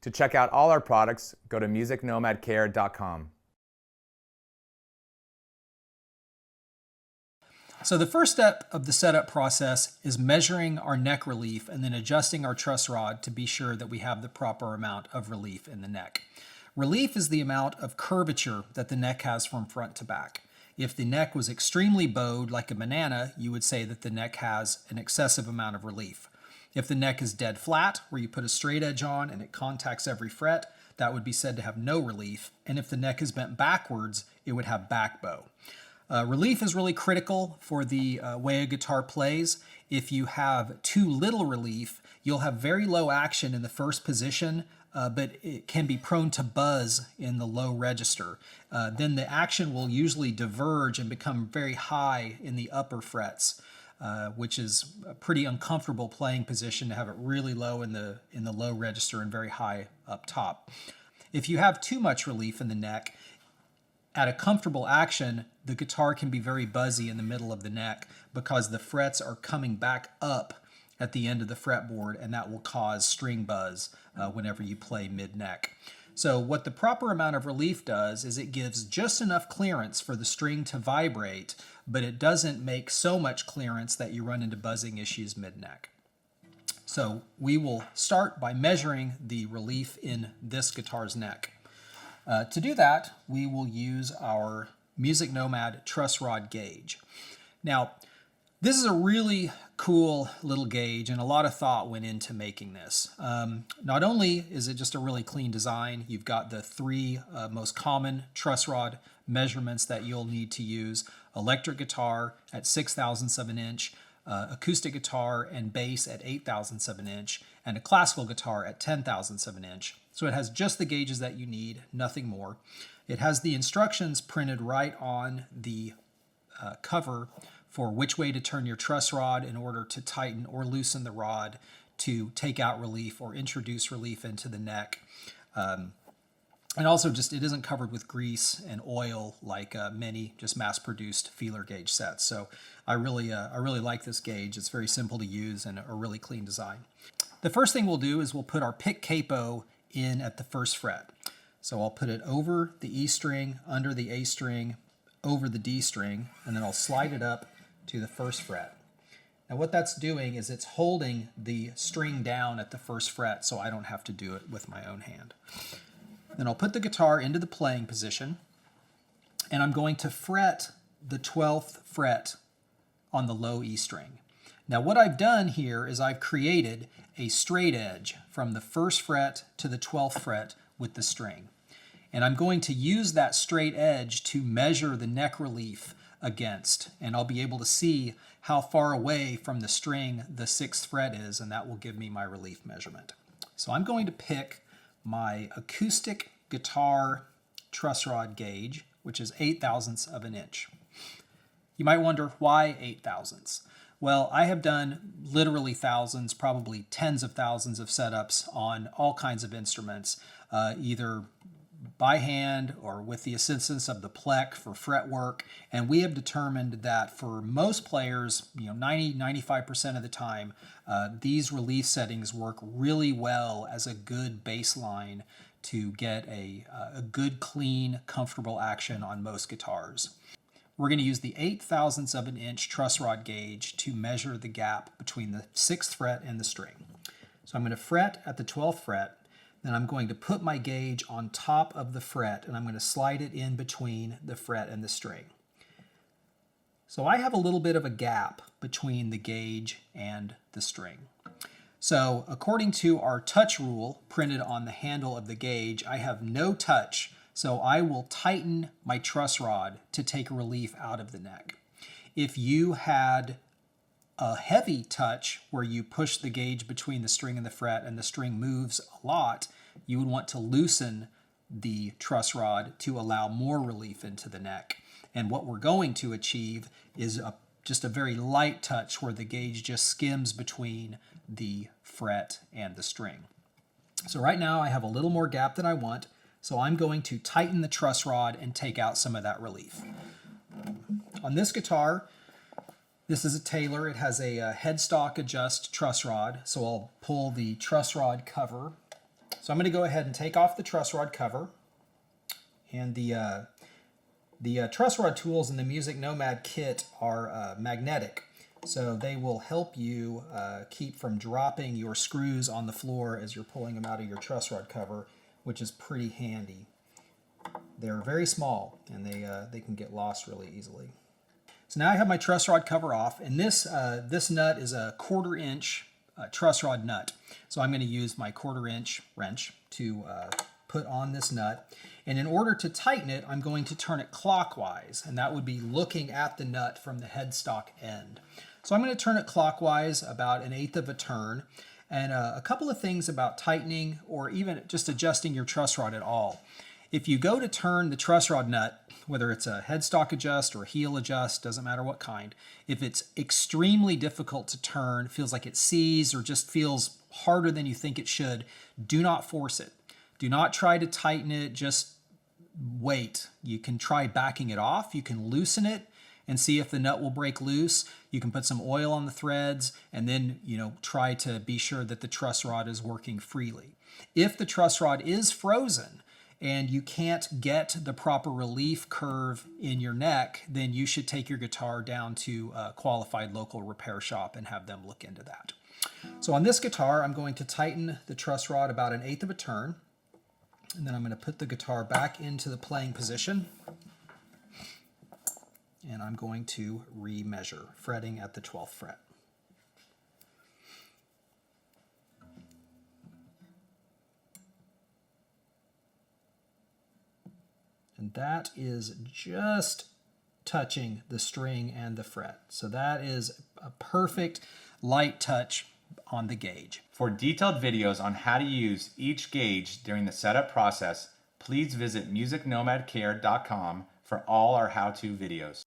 To check out all our products, go to musicnomadcare.com. So the first step of the setup process is measuring our neck relief and then adjusting our truss rod to be sure that we have the proper amount of relief in the neck. Relief is the amount of curvature that the neck has from front to back. If the neck was extremely bowed like a banana, you would say that the neck has an excessive amount of relief. If the neck is dead flat, where you put a straight edge on and it contacts every fret, that would be said to have no relief. And if the neck is bent backwards, it would have back bow. Relief is really critical for the way a guitar plays. If you have too little relief, you'll have very low action in the first position, but it can be prone to buzz in the low register. Then the action will usually diverge and become very high in the upper frets, which is a pretty uncomfortable playing position to have it really low in the low register and very high up top. If you have too much relief in the neck, at a comfortable action, the guitar can be very buzzy in the middle of the neck because the frets are coming back up at the end of the fretboard, and that will cause string buzz whenever you play mid-neck. So what the proper amount of relief does is it gives just enough clearance for the string to vibrate, but it doesn't make so much clearance that you run into buzzing issues mid-neck. So we will start by measuring the relief in this guitar's neck. To do that, we will use our MusicNomad truss rod gauge. Now, this is a really cool little gauge, and a lot of thought went into making this. Not only is it just a really clean design, you've got the three most common truss rod measurements that you'll need to use: electric guitar at 6/1000 of an inch, acoustic guitar and bass at 8/1000 of an inch, and a classical guitar at 10/1000 of an inch. So it has just the gauges that you need, nothing more. It has the instructions printed right on the cover for which way to turn your truss rod in order to tighten or loosen the rod to take out relief or introduce relief into the neck. And also just it isn't covered with grease and oil like many just mass-produced feeler gauge sets. So I really like this gauge. It's very simple to use and a really clean design. The first thing we'll do is we'll put our pick capo in at the first fret. So I'll put it over the E string, under the A string, over the D string, and then I'll slide it up to the first fret. Now what that's doing is it's holding the string down at the first fret so I don't have to do it with my own hand. Then I'll put the guitar into the playing position, and I'm going to fret the 12th fret on the low E string. Now what I've done here is I've created a straight edge from the first fret to the 12th fret with the string. And I'm going to use that straight edge to measure the neck relief against, and I'll be able to see how far away from the string the 6th fret is, and that will give me my relief measurement. So I'm going to pick my acoustic guitar truss rod gauge, which is 8/1000 of an inch. You might wonder why 8/1000. Well, I have done literally thousands, probably tens of thousands of setups on all kinds of instruments, either by hand or with the assistance of the plec for fretwork, and we have determined that for most players, 90-95% of the time, these relief settings work really well as a good baseline to get a good, clean, comfortable action on most guitars. We're going to use the 8/1000 of an inch truss rod gauge to measure the gap between the 6th fret and the string. So I'm going to fret at the 12th fret, then I'm going to put my gauge on top of the fret, and I'm going to slide it in between the fret and the string. So I have a little bit of a gap between the gauge and the string. So according to our touch rule printed on the handle of the gauge, I have no touch. So I will tighten my truss rod to take relief out of the neck. If you had a heavy touch where you push the gauge between the string and the fret and the string moves a lot, you would want to loosen the truss rod to allow more relief into the neck. And what we're going to achieve is just a very light touch where the gauge just skims between the fret and the string. So right now I have a little more gap than I want. So I'm going to tighten the truss rod and take out some of that relief. On this guitar, this is a Taylor. It has a headstock adjust truss rod. So I'll pull the truss rod cover. So I'm going to go ahead and take off the truss rod cover. And the truss rod tools in the MusicNomad kit are magnetic. So they will help you keep from dropping your screws on the floor as you're pulling them out of your truss rod cover, which is pretty handy. They're very small and they can get lost really easily. So now I have my truss rod cover off, and this nut is a 1/4 inch truss rod nut. So I'm going to use my 1/4 inch wrench to put on this nut. And in order to tighten it, I'm going to turn it clockwise, and that would be looking at the nut from the headstock end. So I'm going to turn it clockwise about 1/8 of a turn. And a couple of things about tightening or even just adjusting your truss rod at all. If you go to turn the truss rod nut, whether it's a headstock adjust or a heel adjust, doesn't matter what kind, if it's extremely difficult to turn, feels like it seizes or just feels harder than you think it should, do not force it. Do not try to tighten it, just wait. You can try backing it off, you can loosen it and see if the nut will break loose. You can put some oil on the threads and then, try to be sure that the truss rod is working freely. If the truss rod is frozen and you can't get the proper relief curve in your neck, then you should take your guitar down to a qualified local repair shop and have them look into that. So on this guitar, I'm going to tighten the truss rod about 1/8 of a turn. And then I'm going to put the guitar back into the playing position. And I'm going to re-measure, fretting at the 12th fret. And that is just touching the string and the fret. So that is a perfect light touch on the gauge. For detailed videos on how to use each gauge during the setup process, please visit musicnomadcare.com for all our how-to videos.